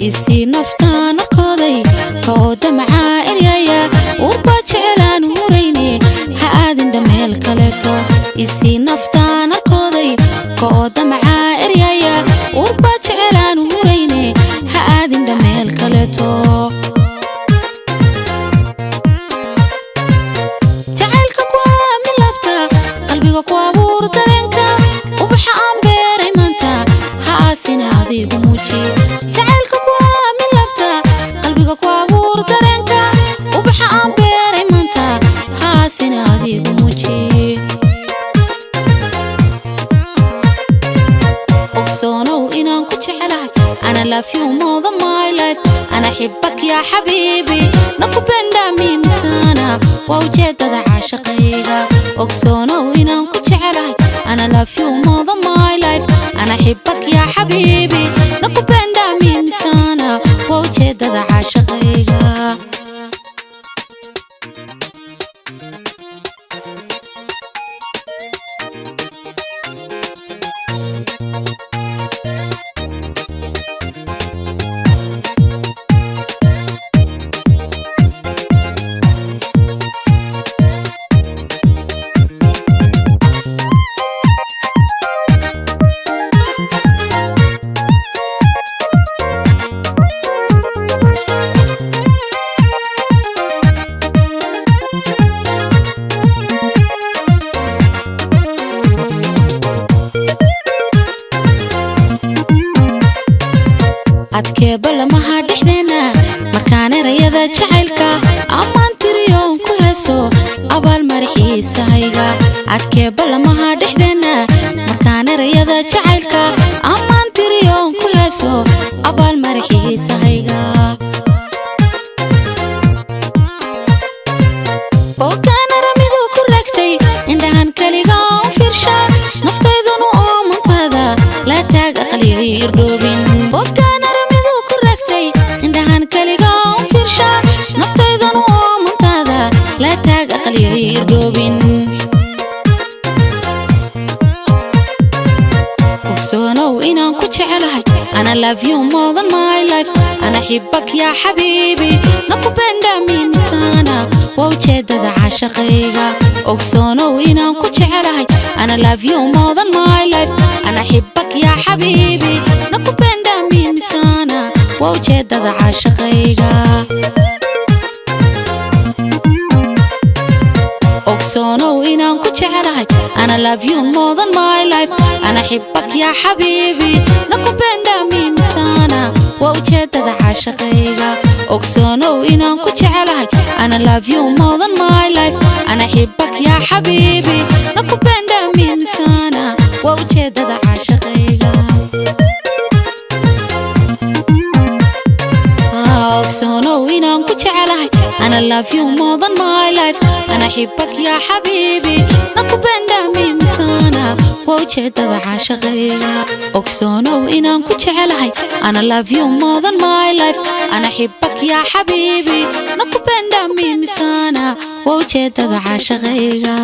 isi naftaan koday kooda macaayaya urba jeclaan murayne ha aadin dhameel kaleeto isi naftaan koday kooda macaayaya urba jeclaan murayne ha aadin dhameel kaleeto jacaylka ku aamin lafta qalbiga ku abuur dareenka ubaxa aan beeray maanta ha aasina adigu muuji أنا love you more than my life أنا أحبك يا حبيبي نقبل دمي مسانا ووجدت عاشقيها أقصونا وإنا كنت علي أنا love you more than my life أنا أحبك يا حبيبي نقبل دمي مسانا ووجدت عاشقيها adkee balamaha dhexdeena markaan erayada jacaylka ammaan tiriyoon ku heeso abaal marixiisahayga adkee balamaha dhexdeena markaan erayada jacaylka ammaan tiriyoon ku heeso abaal marixiisahayga ookaan aramidu ku ragtay indhahan kaliga u fiirsha naftaydanu oo mantada la taag aqliga irdhoobin naftaydan oo mantada la taag aqliga irdhoobin ogsoonow inaan ku jecelahay أنا love you more than my life أنا أحبك يا حبيبي نقبل دمي مسانا ووجدت عاشقيها ogsoonow inaan ku jecelahay أنا love you more than my life أنا أحبك يا حبيبي نقبل دمي مسانا ووجدت عاشقيها أقصونو إنان كجعلهاي أنا love you more than my life أنا أحبك يا حبيبي نقبل دمي مسانا ووجدت عاشقيها أقصونو إنان كجعلهاي أنا love you more than my life أنا أحبك يا حبيبي نقبل دمي مسانا ووجدت عاشقيها أقصونو إنان كجعلهاي أنا love you more than my life أنا أحبك يا حبيبي نقبل دمي مسانا ووجدت عاشقيها أقصونو إنان كجعلهاي أنا love you more than my life أنا أحبك يا حبيبي نقبل دمي مسانا ووجدت عاشقيها